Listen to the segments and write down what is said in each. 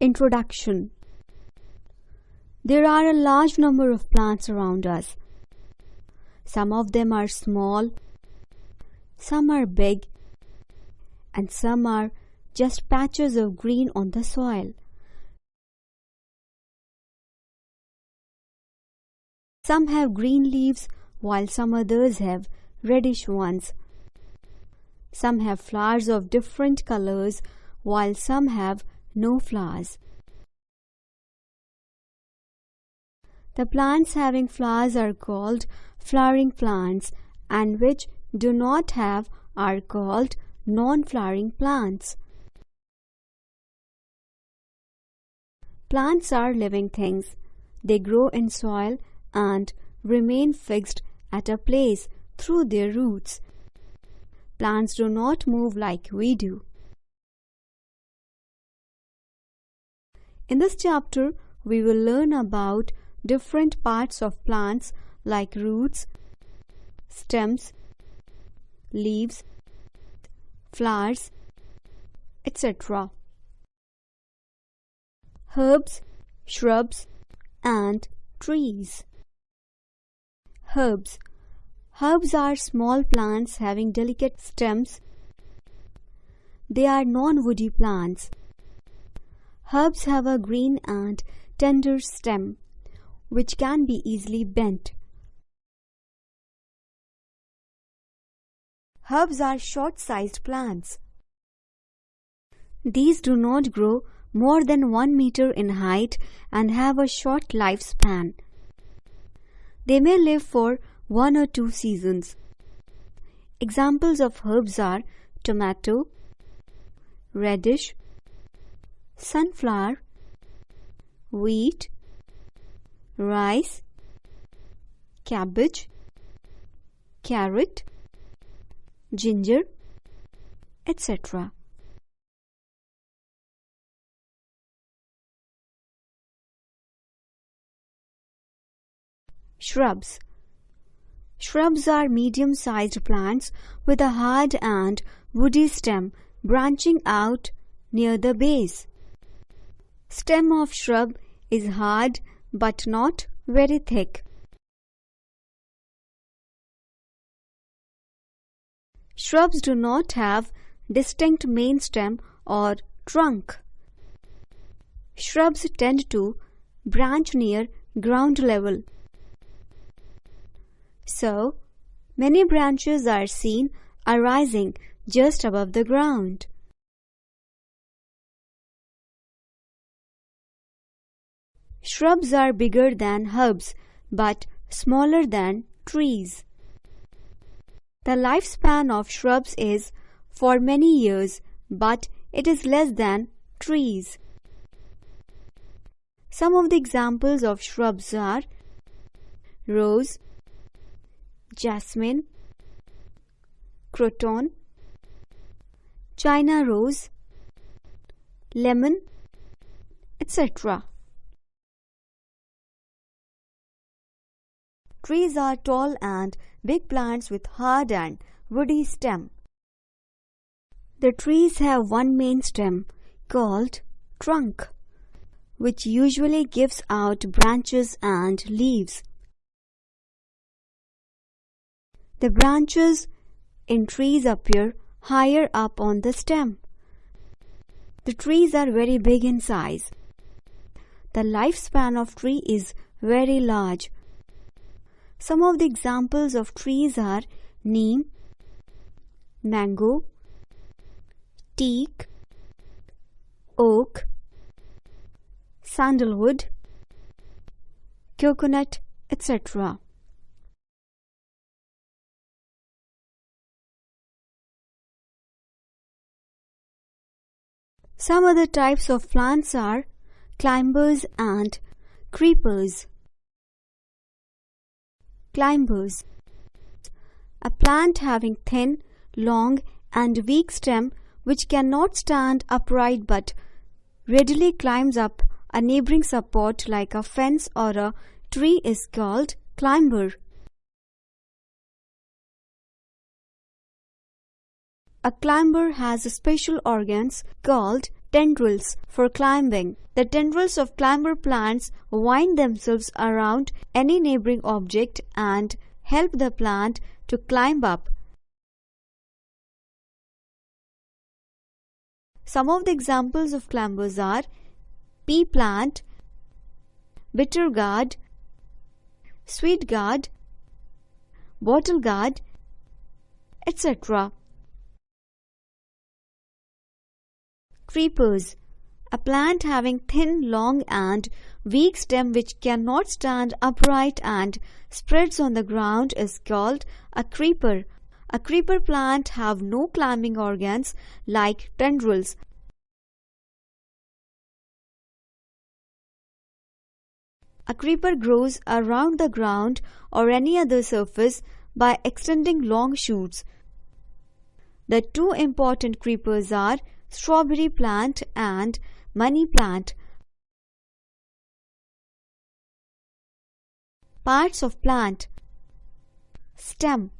Introduction. There are a large number of plants around us. Some of them are small, some are big, and some are just patches of green on the soil. Some have green leaves while some others have reddish ones. Some have flowers of different colors while some have no flowers. The plants having flowers are called flowering plants, and which do not have are called non-flowering plants. Plants are living things. They grow in soil and remain fixed at a place through their roots. Plants do not move like we do. In this chapter, we will learn about different parts of plants like roots, stems, leaves, flowers, etc. Herbs, shrubs, and trees. Herbs. Herbs are small plants having delicate stems. They are non-woody plants. Herbs have a green and tender stem, which can be easily bent. Herbs are short-sized plants. These do not grow more than 1 meter in height and have a short lifespan. They may live for 1 or 2 seasons. Examples of herbs are tomato, radish, sunflower, wheat, rice, cabbage, carrot, ginger, etc. Shrubs. Shrubs are medium-sized plants with a hard and woody stem branching out near the base. Stem of shrub is hard but not very thick. Shrubs do not have distinct main stem or trunk. Shrubs tend to branch near ground level. So, many branches are seen arising just above the ground. Shrubs are bigger than herbs but smaller than trees. The lifespan of shrubs is for many years, but it is less than trees. Some of the examples of shrubs are rose, jasmine, croton, China rose, lemon, etc. Trees are tall and big plants with hard and woody stem. The trees have one main stem called trunk, which usually gives out branches and leaves. The branches in trees appear higher up on the stem. The trees are very big in size. The lifespan of tree is very large. Some of the examples of trees are neem, mango, teak, oak, sandalwood, coconut, etc. Some other types of plants are climbers and creepers. Climbers. A plant having thin, long and weak stem which cannot stand upright but readily climbs up a neighboring support like a fence or a tree is called climber. A climber has special organs called Tendrils for climbing. The tendrils of climber plants wind themselves around any neighboring object and help the plant to climb up. Some of the examples of climbers are pea plant, bitter gourd, sweet gourd, bottle gourd, etc. Creepers. A plant having thin, long and weak stem which cannot stand upright and spreads on the ground is called a creeper. A creeper plant have no climbing organs like tendrils. A creeper grows around the ground or any other surface by extending long shoots. The two important creepers are strawberry plant and money plant. Parts of plant. Stem.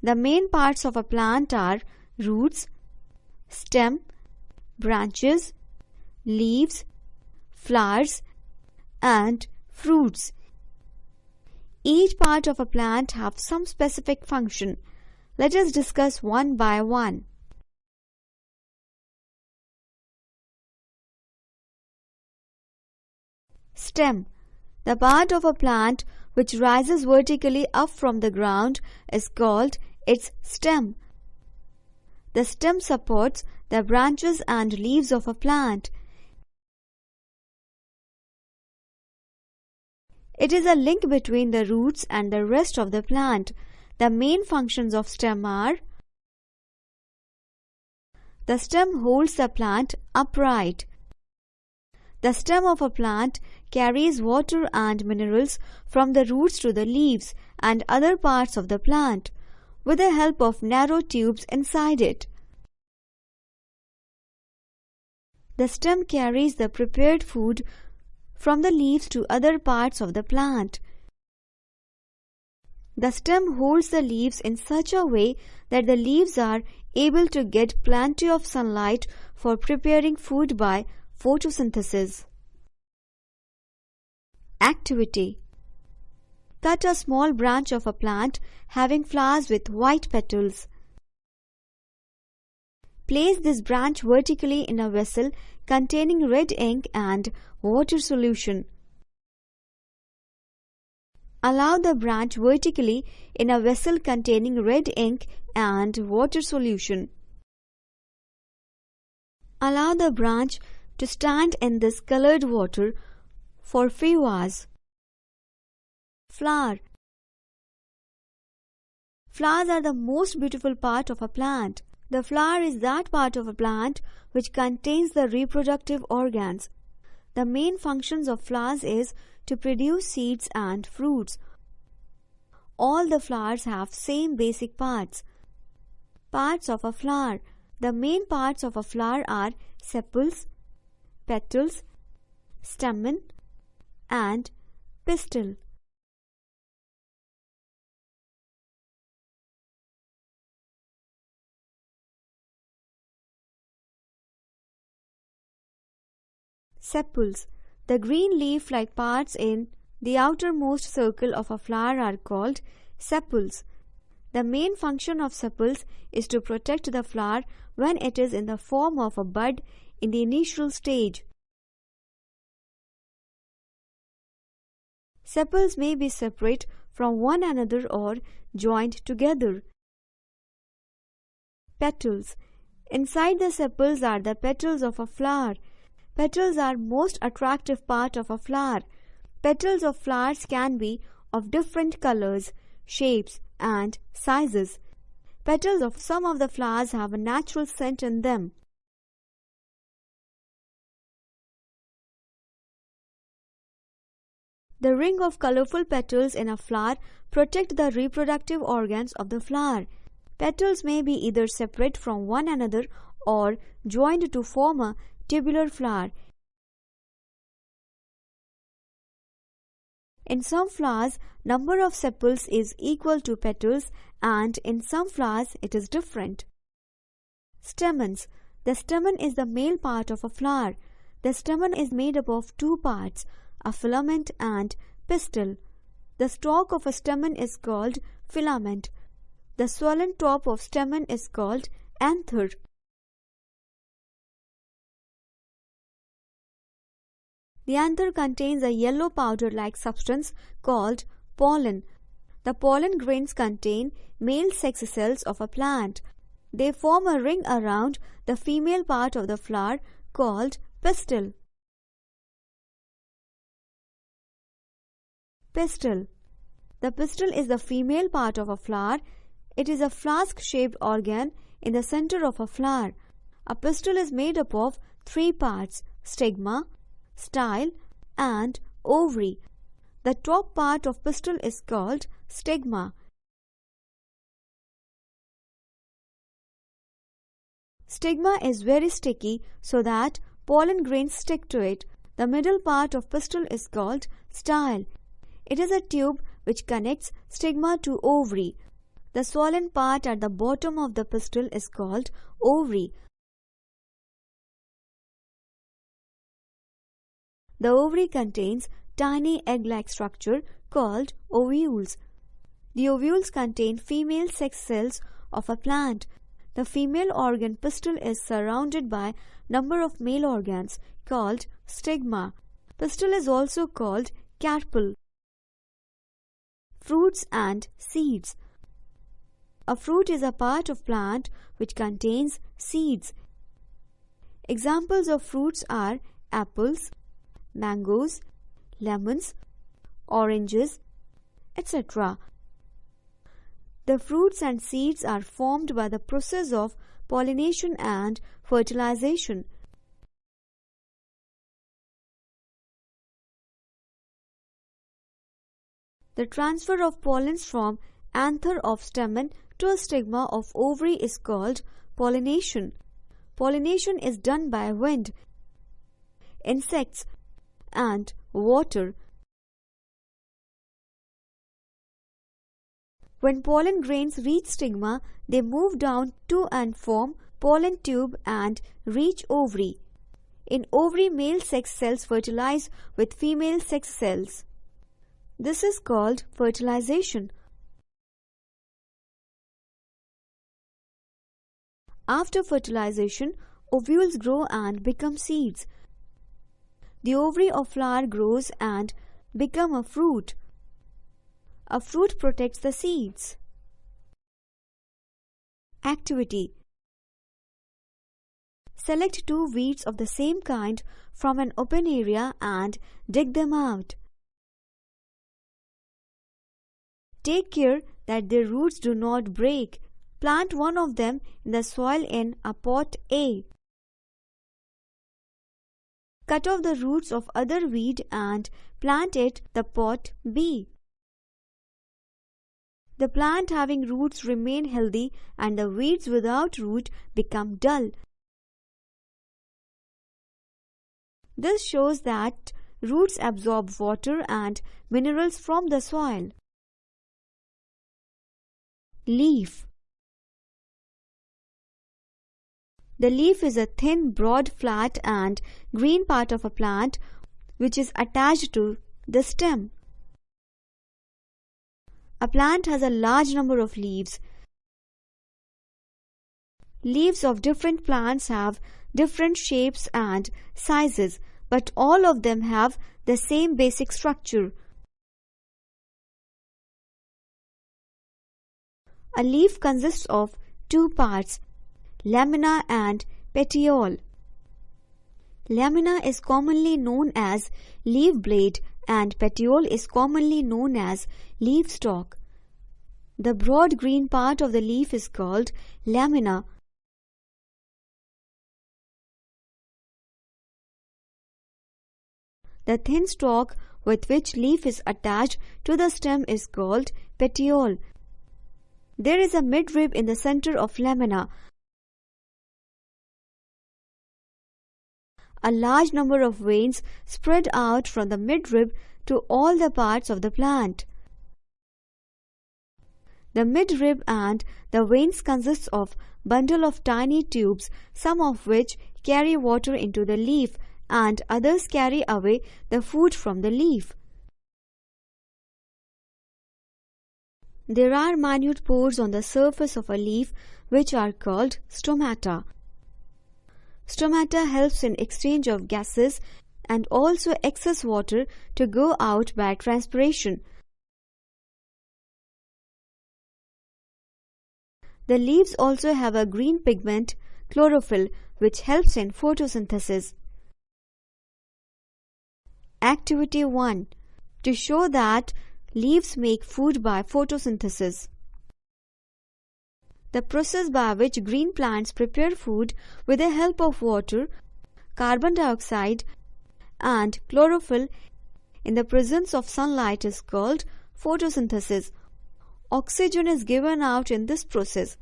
The main parts of a plant are roots, stem, branches, leaves, flowers, and fruits. Each part of a plant have some specific function. Let us discuss one by one. Stem. The part of a plant which rises vertically up from the ground is called its stem. The stem supports the branches and leaves of a plant. It is a link between the roots and the rest of the plant. The main functions of stem are: the stem holds the plant upright. The stem of a plant carries water and minerals from the roots to the leaves and other parts of the plant with the help of narrow tubes inside it. The stem carries the prepared food from the leaves to other parts of the plant. The stem holds the leaves in such a way that the leaves are able to get plenty of sunlight for preparing food by photosynthesis. Activity. Cut a small branch of a plant having flowers with white petals. Place this branch vertically in a vessel containing red ink and water solution. Allow the branch vertically in a vessel containing red ink and water solution. Allow the branch to stand in this colored water for few hours. Flower. Flowers are the most beautiful part of a plant. The flower is that part of a plant which contains the reproductive organs. The main functions of flowers is to produce seeds and fruits. All the flowers have same basic parts. Parts of a flower. The main parts of a flower are sepals, petals, stamen, and pistil. Sepals. The green leaf-like parts in the outermost circle of a flower are called sepals. The main function of sepals is to protect the flower when it is in the form of a bud in the initial stage. Sepals may be separate from one another or joined together. Petals. Inside the sepals are the petals of a flower. Petals are most attractive part of a flower. Petals of flowers can be of different colors, shapes, and sizes. Petals of some of the flowers have a natural scent in them. The ring of colorful petals in a flower protect the reproductive organs of the flower. Petals may be either separate from one another or joined to form a tubular flower. In some flowers, number of sepals is equal to petals, and in some flowers it is different. Stamens. The stamen is the male part of a flower. The stamen is made up of two parts, a filament and pistil. The stalk of a stamen is called filament. The swollen top of stamen is called anther. The anther contains a yellow powder-like substance called pollen. The pollen grains contain male sex cells of a plant. They form a ring around the female part of the flower called pistil. Pistil. The pistil is the female part of a flower. It is a flask-shaped organ in the center of a flower. A pistil is made up of three parts: stigma, style, and ovary. The top part of pistil is called stigma. Stigma is very sticky so that pollen grains stick to it. The middle part of pistil is called style. It is a tube which connects stigma to ovary. The swollen part at the bottom of the pistil is called ovary. The ovary contains tiny egg-like structure called ovules. The ovules contain female sex cells of a plant. The female organ pistil is surrounded by number of male organs called stigma. Pistil is also called carpel. Fruits and seeds. A fruit is a part of plant which contains seeds. Examples of fruits are apples, mangoes, lemons, oranges, etc. The fruits and seeds are formed by the process of pollination and fertilization. The transfer of pollens from anther of stamen to a stigma of ovary is called pollination. Pollination is done by wind, insects, and water. When pollen grains reach stigma, they move down to and form pollen tube and reach ovary. In ovary, male sex cells fertilize with female sex cells. This is called fertilization. After fertilization, ovules grow and become seeds. The ovary of flower grows and become a fruit. A fruit protects the seeds. Activity. Select two weeds of the same kind from an open area and dig them out. Take care that their roots do not break. Plant one of them in the soil in a pot A. Cut off the roots of other weed and plant it the pot B. The plant having roots remain healthy and the weeds without root become dull. This shows that roots absorb water and minerals from the soil. Leaf. The leaf is a thin, broad, flat and green part of a plant which is attached to the stem. A plant has a large number of leaves. Leaves of different plants have different shapes and sizes, but all of them have the same basic structure. A leaf consists of two parts, lamina and petiole. Lamina is commonly known as leaf blade and petiole is commonly known as leaf stalk. The broad green part of the leaf is called lamina. The thin stalk with which leaf is attached to the stem is called petiole. There is a midrib in the center of lamina. A large number of veins spread out from the midrib to all the parts of the plant. The midrib and the veins consist of bundle of tiny tubes, some of which carry water into the leaf and others carry away the food from the leaf. There are minute pores on the surface of a leaf which are called stomata. Stomata helps in exchange of gases and also excess water to go out by transpiration. The leaves also have a green pigment, chlorophyll, which helps in photosynthesis. Activity 1. To show that leaves make food by photosynthesis. The process by which green plants prepare food with the help of water, carbon dioxide, and chlorophyll in the presence of sunlight is called photosynthesis. Oxygen is given out in this process.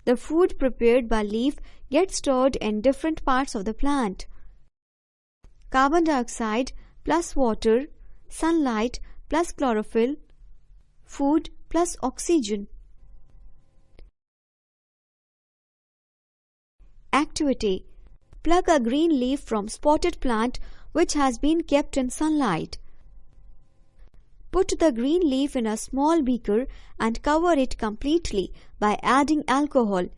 The food prepared by leaf gets stored in different parts of the plant. Carbon dioxide plus water, sunlight plus chlorophyll, food plus oxygen. Activity: pluck a green leaf from spotted plant which has been kept in sunlight. Put the green leaf in a small beaker and cover it completely by adding alcohol.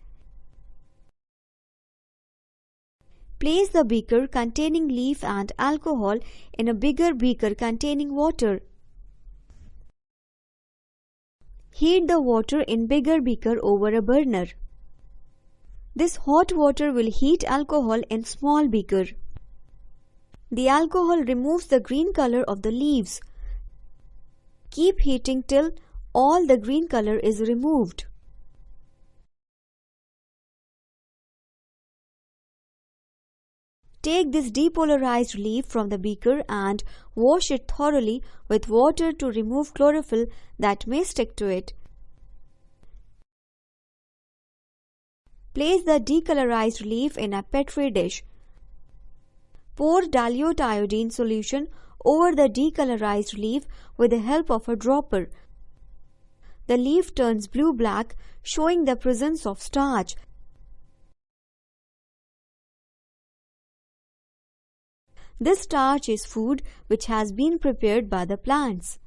Place the beaker containing leaf and alcohol in a bigger beaker containing water. Heat the water in bigger beaker over a burner. This hot water will heat alcohol in small beaker. The alcohol removes the green color of the leaves. Keep heating till all the green color is removed. Take this depolarized leaf from the beaker and wash it thoroughly with water to remove chlorophyll that may stick to it. Place the decolorized leaf in a petri dish. Pour dilute iodine solution over the decolorized leaf with the help of a dropper. The leaf turns blue-black, showing the presence of starch. This starch is food which has been prepared by the plants.